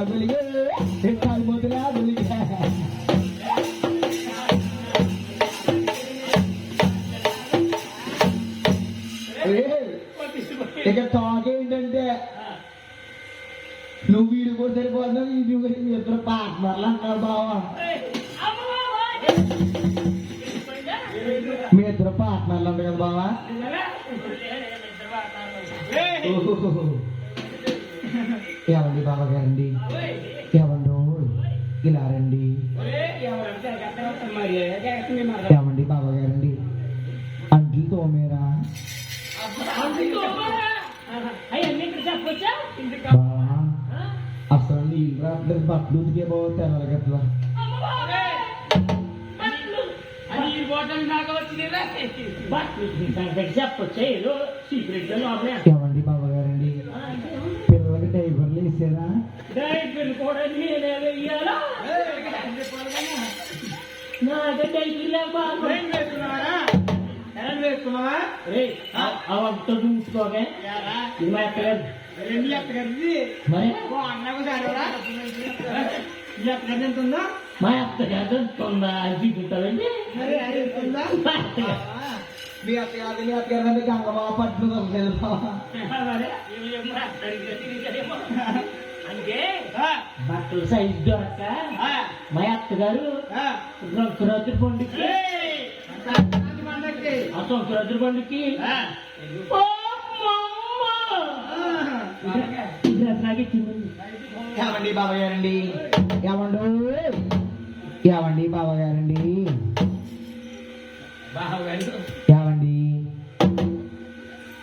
గులిగే కాలిపోతున్నా గులిగే ఇక టాక్ ఏంటంటే నువ్వు వీడు కూడా సరిపోతున్నావు ఇది ఇద్దరు పార్ట్నర్లు అంటారు బావా మీ ఇద్దరు పార్ట్నర్లు అంటారు కదా బావా ఏమండి బాబా గారండి ఏమండి ఇలా రండి ఏమండి బాబా గారండి అంట్లు తోమేరా అసలు నీళ్ళు రాత్రి బట్టలు ఉతికే పోతే ఎలాగట్లా ఏమండి బాబా గారండి పిల్లలకి డైపర్లు వేసారా చూసుకోగా ఇది మా అత్తగారు మా అత్తగారు ఉందా అది చూస్తారండి మీ అత్తగారు మీ అత్తగారు గంగమ్మ పట్టుకుంది బట్టలు సైజు దొరక మా అత్తగారు సంక్రాంతి పండుగకి సంక్రాంతి పండుగకి ఏమండి బాబా గారండి ఏమండి బాబా గారండి ఏమండి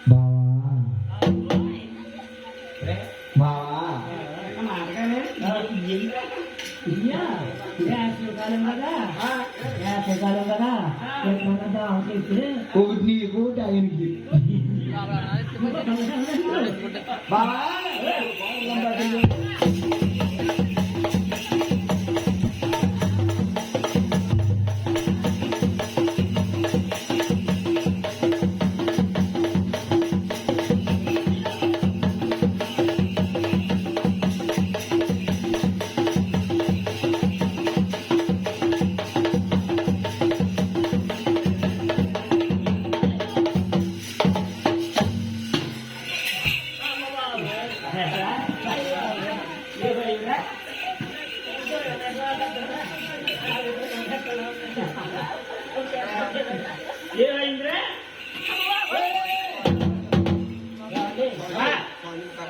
బావా బావా ఒకటి నీకు ఆయనకి బావా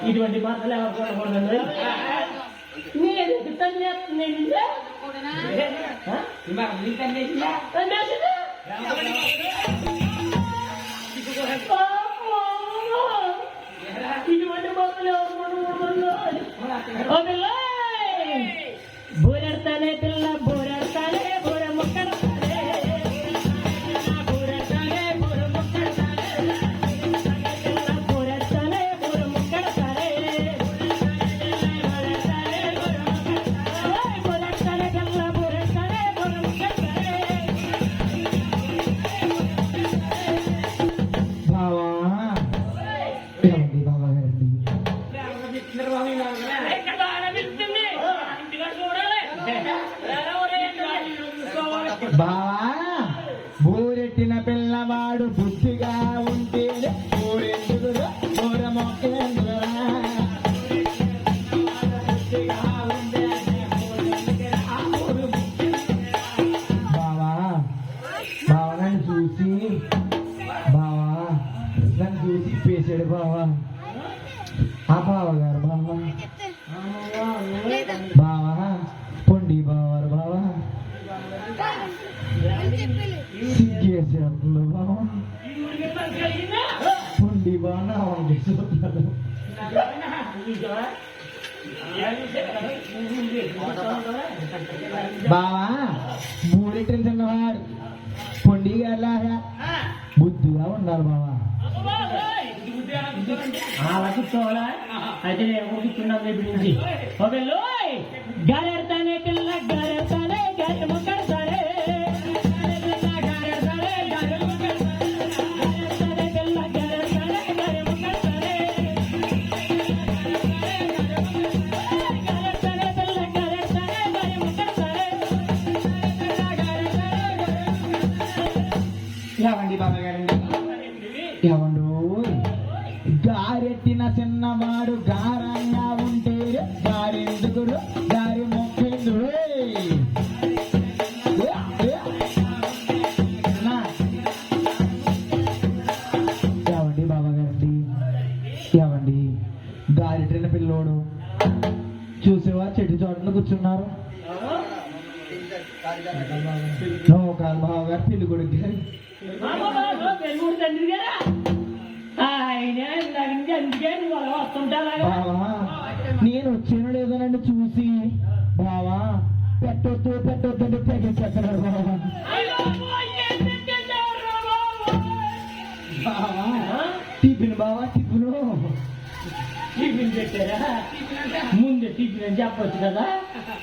ఇటువంటి మాటలు ఎవరు కొనకూడదండి నేను ఇటువంటి మాటలు ఎవరు కొనకూడదు బోరెడతానే పిల్ల బోరెడతానే బోర మొక్కడతానే బోరెడతానే బోర మొక్కడతానే బోరెడతానే బోర మొక్కడతానే బోరెడతానే పిల్ల బోరెడతానే బోర మొక్కడతానే బావా ఏమండి బావా గారండి బావా బోరెట్టిన పిల్లవాడు బుద్ధిగా ఉంటే బోరెందుకురా బోర మొక్కేందుకురా బావా బావా నన్ను చూసి పేసాడు బావా ఆ బావగారు బావా బావా పొండి బావారు బావా సిగ్గేసేట్లు బావా పొండి బాగా వండేస్తున్నాడు బావా బూరెట్టిన చిన్నవాడు పొండి గారిలాగా బుద్ధిగా ఉండాలి బావా అలా కూర్చోవాలా అయితే నేను కూర్చున్నాను రేపు నుంచి గారెడతానే పిల్ల గారెడతానే గారె మొక్కడతానే పిల్ల గారెడతానే గారె మొక్కడతానే గారి మొక్కింది ఏవండి బాబా గారండి, ఏవండి గారిట్రిన పిల్లోడు చూసేవా చెట్టు చోటన కూర్చున్నారు. నోకాలు బావ గారు పెళ్లి కొడుకు బావా నేను వచ్చాను లేదోనండి చూసి బావా పెట్టొద్దు పెట్టొద్దు అంటే తెగేసేస్తున్నాడు బావా. టిఫిన్ బావా టిఫిన్ టిఫిన్ పెట్టారా? ముందు టిఫిన్ అని చెప్పొచ్చు కదా.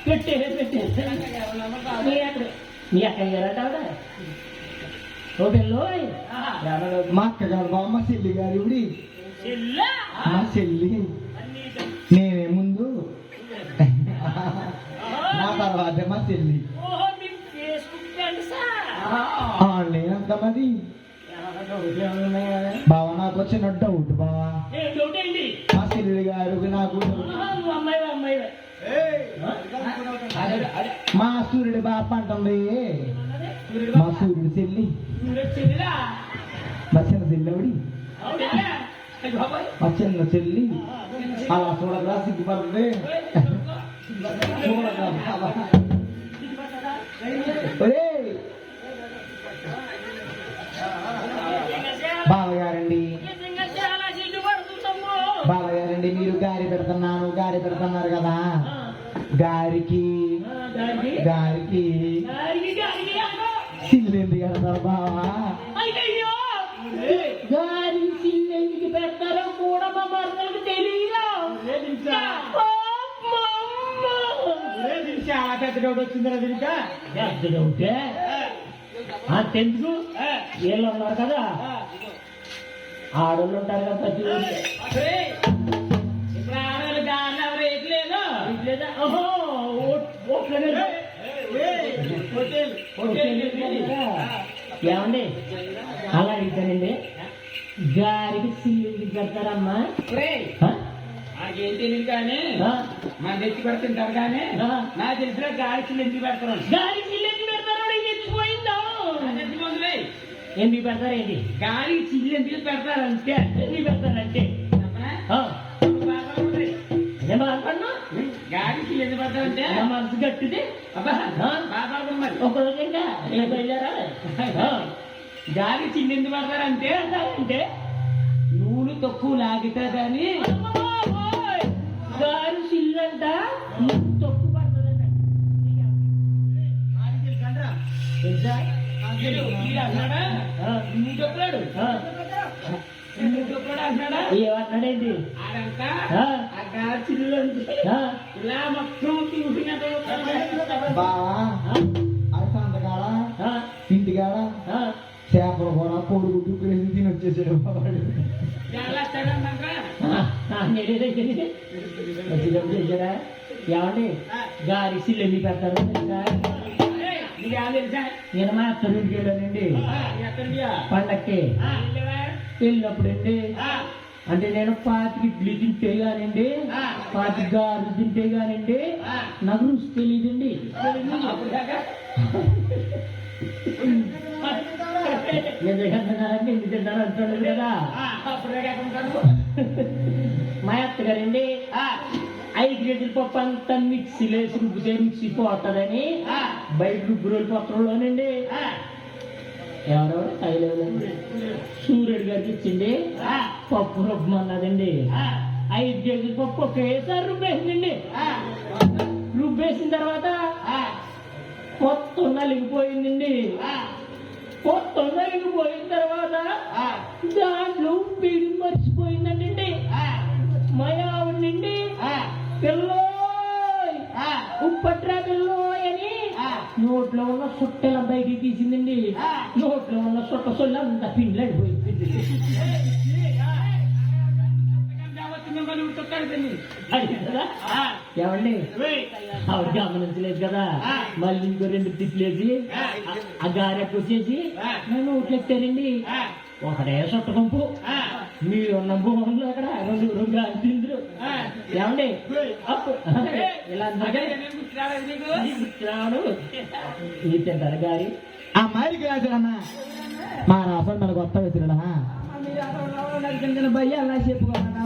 పెట్టేరే మీ అక్క గారట హోటల్లో మా అక్క గారు బావ మా చెల్లి గారు ఇవిడి మా చెల్లి నేనే ముందు నా తర్వాత మా చెల్లి ఆన్లైన్ అంత మరి బావా నాకు వచ్చిన డౌట్ బావా మా చెల్లి గారు నాకు మా సూర్యుడి బాప అంటుంది మా సూర్యుడి చెల్లి మా చిన్న చెల్లి మా చిన్న చెల్లి అలా చూడగా సిగ్గుపడుతుంది చూడగా బావగారండి బావగారండి మీరు గారి పెడుతున్నారు కదా గారికి సిల్లెంది కడతారు బావా. గారి సిల్లెందుకు పెడతారో కూడా మా మరదలకు తెలియదు. చాలా పెద్ద డౌట్ వచ్చిందా దీనికి? పెద్ద డౌటే అంతెందుకు, వీళ్ళు ఉన్నారు కదా ఆడోళ్ళు ఉంటారు కదా ప్రతి ఇప్పుడు ఆడవాళ్ళు దాని ఎవరు ఎట్లేదా ఓహో ఏమండి అలా అడుగుతానండి గారికి సిల్లు పెడతారమ్మా? నాకేం తెలియదు కానీ మన తెచ్చి పెడుతుంటారు కానీ నాకు తెలిసిన గాలి సిల్లు ఎందుకు పెడతారు? గాలి సిల్లు ఎందుకు పెడతారు? తెచ్చిపోయిందా ఎందుకు పెడతారేంటి? గాలి సిల్లు ఎందుకు పెడతారంటే ఎందుకు పెడతారంటే నేను బాధపడినా గాలి సిల్లు ఎందుకు పెడతారంటే నా మనసు గట్టిది. బాధపడదు మరి ఒకరోజు ఇంకా వెళ్ళారా? గాలి సిల్లు ఎందుకు పెడతారంటే అంటే నూనె తక్కువ లాగుతుందని గాలి సిల్లు అంట తక్కువ పడుతుందంట. ఏమన్నాడేంటి ఇలా మొత్తం సంతకాడ ఇంటికాడ చేపలు కూడా పొడుగుడ్డు పేసి తిని వచ్చేసాడు చేశారా? ఏమండి గారి సిల్లు ఎన్ని పెడతారు? నేను మా అత్తలు ఇంటికి వెళ్ళానండి పండక్కి. వెళ్ళినప్పుడండి అంటే నేను 5 ఇడ్లీ తింటే కానండి 5 గారెలు తింటే కానండి నాకు రుచి తెలియదండి. ఎందుకు తింటాను అంటున్నాడు కదా. మా అత్తగారండి 5 కేజీల పప్పు అంతా మిక్సీలో వేసి రుబ్బితే మిక్సీ పోతుందని బయట రుబ్బురోలు పత్రంలోనండి ఎవరెవరు తగిలేదండి సూర్యుడు గారికి ఇచ్చింది పప్పు రుబ్బమన్నదండి. 5 కేజీల పప్పు ఒకేసారి రుబ్బేసిందండి. రుబ్బేసిన తర్వాత మొత్తం నలిగిపోయిందండి. మొత్తం నలిగిపోయిన తర్వాత దాంట్లో పీడి మర్చిపోయిందండి. మా ఆవిడండి పిల్లో ఉప్పట్రా పిల్లో అని నోట్లో ఉన్న సుట్టెల బయటికి తీసిందండి. నోట్లో ఉన్న సుట్ట సొల్లు అంత పిండి అడిపోయింది. ఏమండి ఆవిడ గమనించలేదు కదా. మళ్ళీ ఇంకో 2 తిప్పలేసి ఆ గారెక్కి వచ్చేసి నన్ను నోట్లు ఎత్తారండి. ఒకటే సుట్ట కంపు మీరున్న భూములు అక్కడ రెండు రెండు తిందరు ఏమండి అప్పు ఇలా రావడు ఈ తింటారు గారి ఆ మైకి రాశారన్నా మా రాసం మన కొత్త వ్యక్తులనా భయ్య అలా చెప్పుకోమన్నా